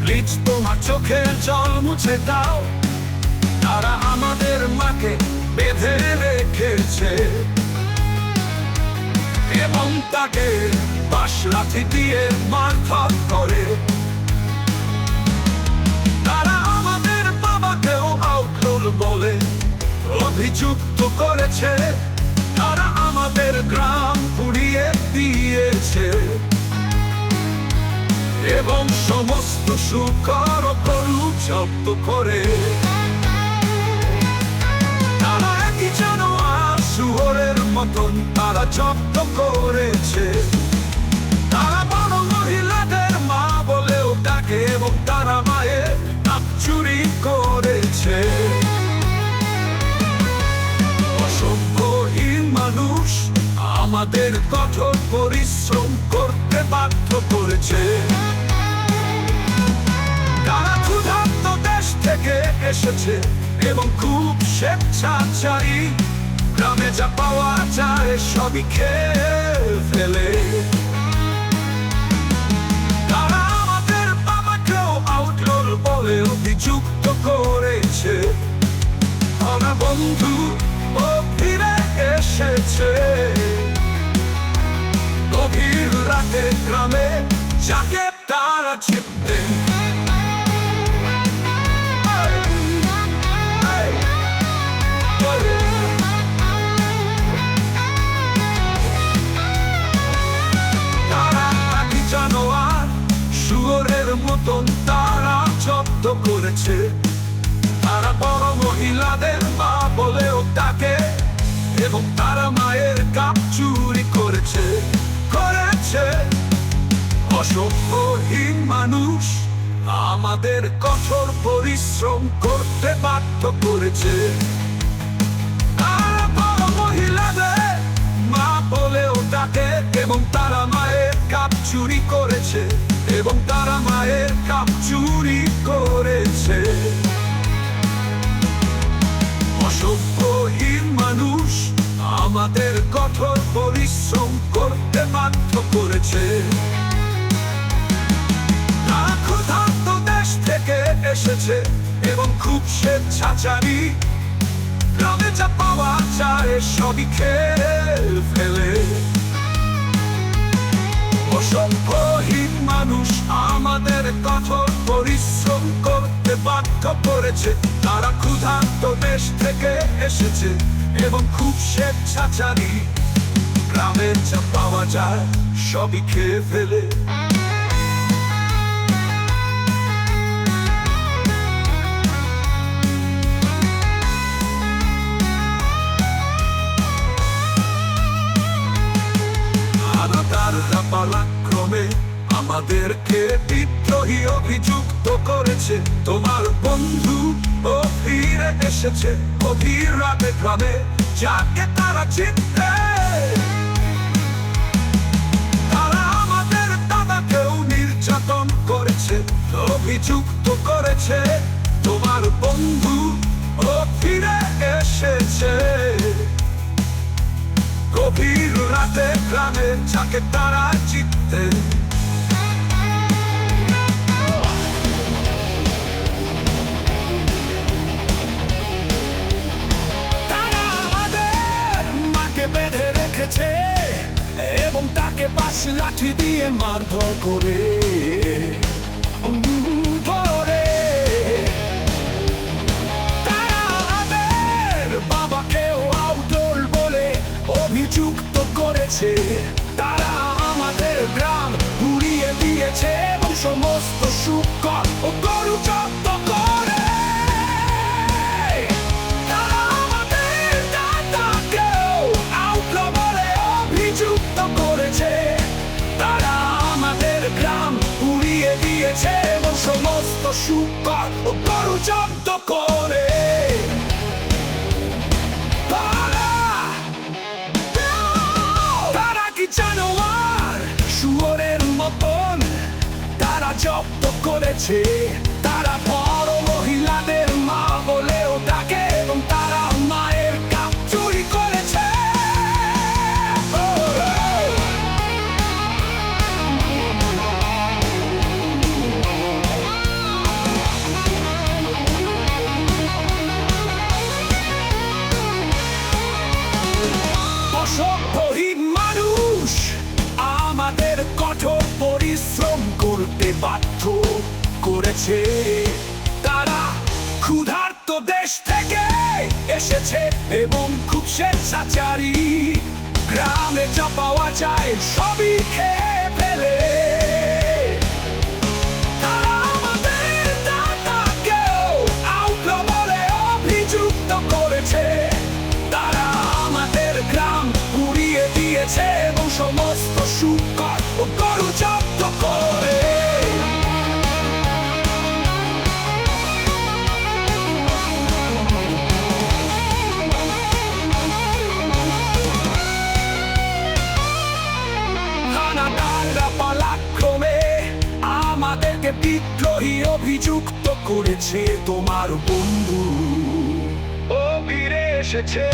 Please তোমার চোখের জল মুছে দাও। তারা আমাদের মাকে বেঁধে রেখেছে এবং তাকে বাঁশ লাঠি দিয়ে মারধর করে। তারা আমাদের বাবাকেও আউটলুল বলে অভিযুক্ত করেছে। তারা আমাদের গ্রাম পুড়িয়ে দিয়েছে এবং সমস্ত শুকর ও গরু জব্দ করে। তারা একই জানোয়ার শুয়োরের মতন তারা জব্দ করেছে। তারা বড় মহিলাদের মা বলেও ডাকে এবং তারা মায়ের নাক চুরি করেছে। অসভ্যহীন মানুষ আমাদের কঠোর পরিশ্রম করতে বাধ্য করেছে। তারা ক্ষুধার্ত দেশ থেকে এসেছে এবং খুব স্বেচ্ছাচারী। গ্রামে যা পাওয়া যায় সবই খেয়ে ফেলে। তারা আমাদের বাবাকেও আউটলুল বলে অভিযুক্ত করেছে। আমার বন্ধু ও ফিরে এসেছে গভীর রাতে গ্রামে, যাকে তারা চিনতেন। তারা একই জানোয়ার শুয়োরের মতন তারা জব্দ করেছে। তারা বড় মহিলাদের মা বলেও ডাকে এবং তারা মায়ের কাপ চুরি করেছে। অসভ্যহীন মানুষ আমাদের কঠোর পরিশ্রম করতে বাধ্য করেছে। তারা বড় মহিলাদের মা বলেও ডাকে এবং তারা মায়ের কাপ চুরি করেছে এবং তারা মায়ের কাপ চুরি করেছে। অসভ্যহীন মানুষ আমাদের কঠোর পরিশ্রম করতে বাধ্য করেছে। তারা ক্ষুধার্ত দেশ থেকে এসেছে এবং খুব স্বেচ্ছাচারী। গ্রামে যা পাওয়া যায় সবই খেয়ে ফেলে। অসভ্যহীন মানুষ আমাদের কঠোর পরিশ্রম করতে বাধ্য করেছে। তারা ক্ষুধার্ত দেশ থেকে এসেছে এবং খুব স্বেচ্ছাচারী। গ্রামে যা পাওয়া যায় সবই খেয়ে ফেলে। তারা পালাক্রমে আমাদেরকে বিদ্রোহী অভিযুক্ত করেছে। তোমার বন্ধু ও ফিরে এসেছে গভীর রাতে গ্রামে, যাকে তারা চিনতে। তারা আমাদের দাদাকেও নির্যাতন করেছে, অভিযুক্ত করেছে। তোমার বন্ধু ও ফিরে এসেছে গভীর রাতে গ্রামে, যাকে তারা চিনতে। তারা আমাদের মাকে বেঁধে রেখেছে এবং তাকে বাঁশ লাঠি দিয়ে মারধর করে। তারা আমাদের বাবাকেও আউটলুল বলে অভিযুক্ত করেছে। তারা আমাদের গ্রাম পুড়িয়ে দিয়েছে এবং সমস্ত শুকর ও গরু জব্দ করে। তারা আমাদের দাদাকেও আউটলুল বলে অভিযুক্ত করেছে। তারা আমাদের গ্রাম পুড়িয়ে দিয়েছে এবং সমস্ত শুকর ও গরু জব্দ করে। জানোয়ার শুয়োরের মতন তারা জব্দ করেছে। তারা বড় মহিলাদের মা বলেও ডাকে এবং তারা মায়ের কাপ চুরি করেছে। করেছে। তারা ক্ষুধার্ত দেশ থেকে এসেছে এবং খুব স্বেচ্ছাচারী। গ্রামে যা পাওয়া যায় সবই খেয়ে ফেলে। তারা আমাদের দাদাকেও আউটলো বলে অভিযুক্ত করেছে। তারা আমাদের গ্রাম পুড়িয়ে দিয়েছে এবং সমস্ত শুকর ও গরু জব্দ করে। হানাদাররা পালাক্রমে আমাদেরকে বিদ্রোহী অভিযুক্ত করেছে। তোমার বন্ধু ও ফিরে এসেছে।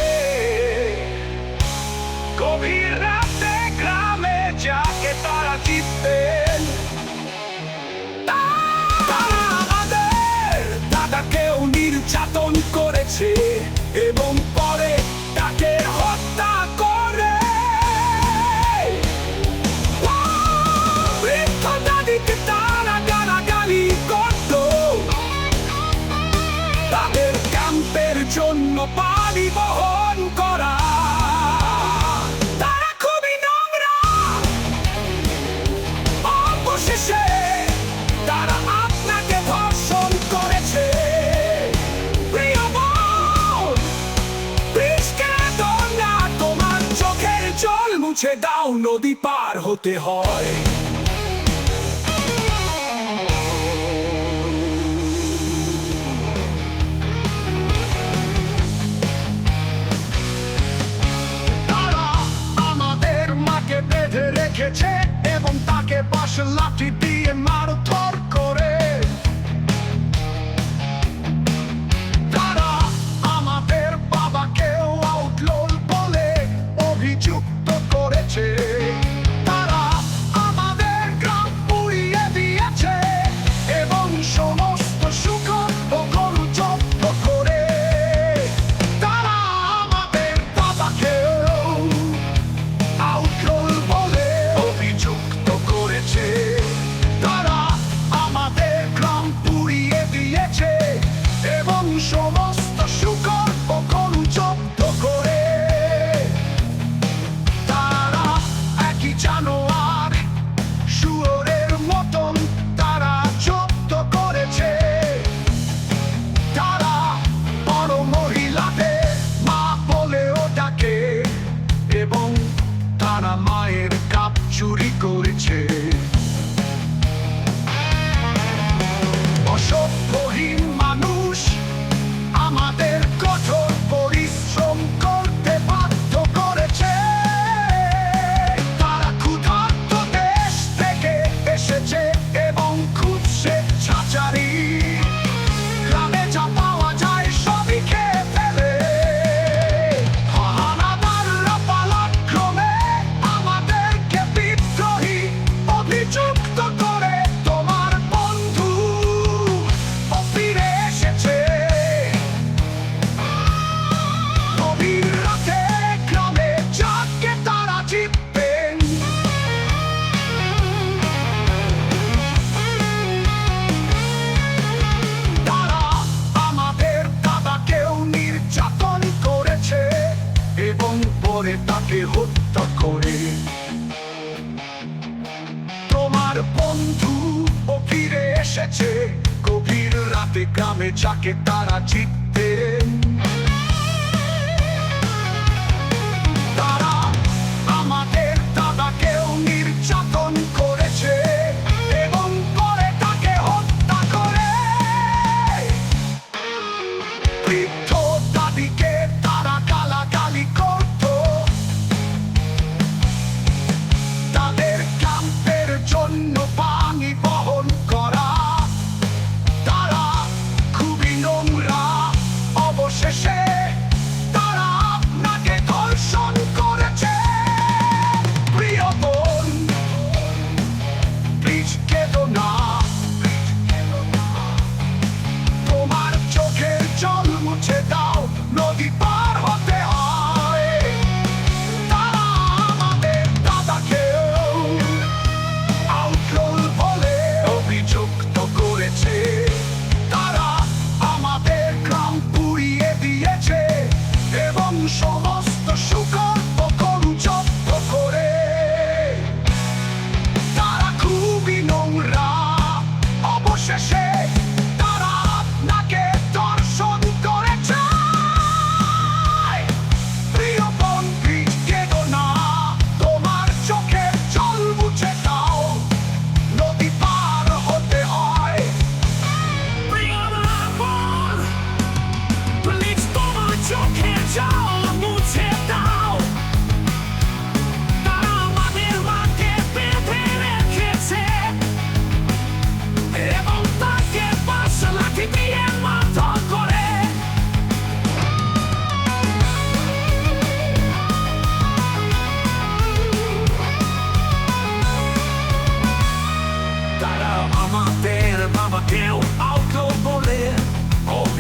গভীর রাতে গ্রামে যাকে তারা জিততেন, তারা আমাদের দাদাকেও নির্যাতন করেছে এবং পরে তাকে হত্যা করে। বৃদ্ধ দাদিকে তারা গালাগালি করত। তাদের ক্যাম্পের জন্য পানি বহন করা। তারা খুবই নোংরা। অবশেষে তারা আপনাকে ধর্ষণ করেছে। প্রিয় বোন, প্লিজ কেঁদো না, তোমার চোখের জল মুছে দাও, নদী পার হতে হয়। তারা আমাদের মাকে বেঁধে রেখেছে এবং তাকে বাঁশের লাঠি দিয়ে মারধর করে। তারা আমাদের বাবাকেও আউটলোল বলে অভিযুক্ত করেছে। তারা আমাদের গ্রাম পুড়িয়ে দিয়েছে এবং সমস্ত শুকর ও গরু জব্দ করে। তারা আমাদের বাবাকেও আউটলোল বলে অভিযুক্ত করেছে। তারা আমাদের গ্রাম পুড়িয়ে দিয়েছে এবং সমস্ত শুকর ও গরু জব্দ করে। তারা একই জানোয়ার, শুয়োরের মতন তারা জব্দ করেছে। তারা বড় মহিলাদের মা বলেও ডাকে এবং তারা মায়ের কাপ চুরি করেছে। অসভ্যহীন মানুষ আমাদের কঠোর পরিশ্রম করতে বাধ্য করেছে। তারা ক্ষুধার্ত দেশ থেকে এসেছে এবং খুব স্বেচ্ছাচারী। গ্রামে যা পাওয়া যায় সবই খেয়ে ফেলে। হানাদাররা পালাক্রমে আমাদেরকে বিদ্রোহী অভিযুক্ত করে। তোমার বন্ধু ও ফিরে এসেছে। গভীর রাতে গ্রামে যাকে তারা জিততেন, তারা আমাদের দাদাকেও নির্যাতন করেছে এবং পরে তাকে হত্যা করে। তোমার বন্ধু ও ফিরে এসেছে। গভীর রাতে গ্রামে যাকে তারা জিততেন, তারা আমাদের দাদাকেও নির্যাতন করেছে এবং পরে তাকে হত্যা করে। বৃদ্ধ দাদিকে তারা গালাগালি করত। তাদের ক্যাম্পের জন্য পানি বহন করা। তারা খুবই নোংরা। অবশেষে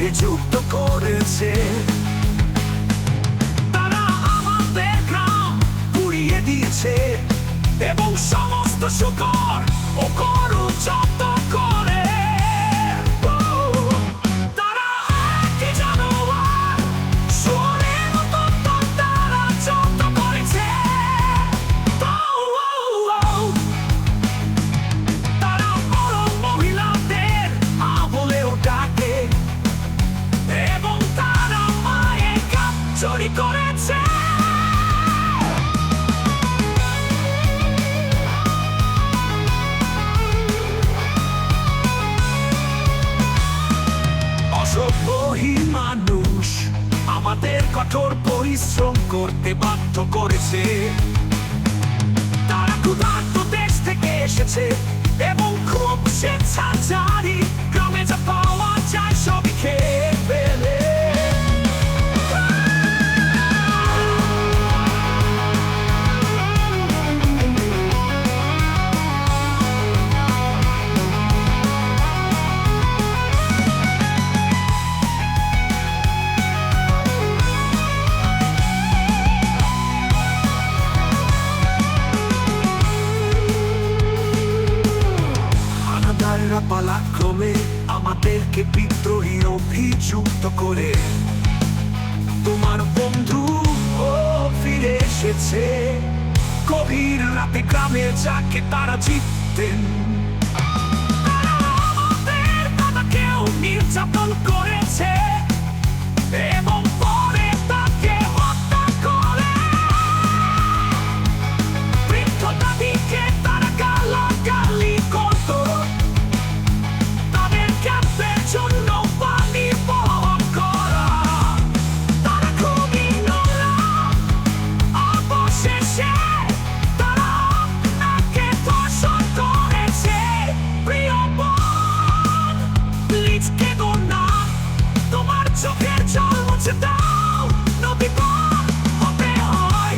অভিযুক্ত করেছে। তারা আমাদের গ্রাম পুড়িয়ে দিয়েছে এবং সমস্ত শুকর ও গরু জব্দ করে। তারা একই জানোয়ার, শুয়োরের মতো তারা জব্দ করেছে। তারা বড় মহিলাদের মা বলেও ডাকে এবং তারা মায়ের কাপ চুরি করেছে। অসভ্যহীন মানুষ আমাদের কঠোর পরিশ্রম করতে বাধ্য করেছে। তারা ক্ষুধার্ত দেশ থেকে এসেছে এবং খুব স্বেচ্ছাচারী, গ্রামে যা পাওয়া যায় সবই খেয়ে ফেলে। হানাদাররা পালাক্রমে আমাদেরকে বিদ্রোহী অভিযুক্ত করে। তোমার বন্ধু ও ফিরে এসেছে গভীর রাতে গ্রামে, যাকে তারা জিততেন। তারা আমাদের দাদাকেও নির্যাতন করেছে এবং পরে তাকে হত্যা করে। বৃদ্ধ দাদিকে তারা গালাগালি করত, তাদের ক্যাম্পের জন্য পানি বহন করা। তারা খুবই নোংরা, অবশেষে তারা আপনাকে ধর্ষণ করেছে। প্রিয় বোন, প্লিজ কেঁদো না, তোমার চোখের জল মুছে দাও, নবী বোন হতে হয়।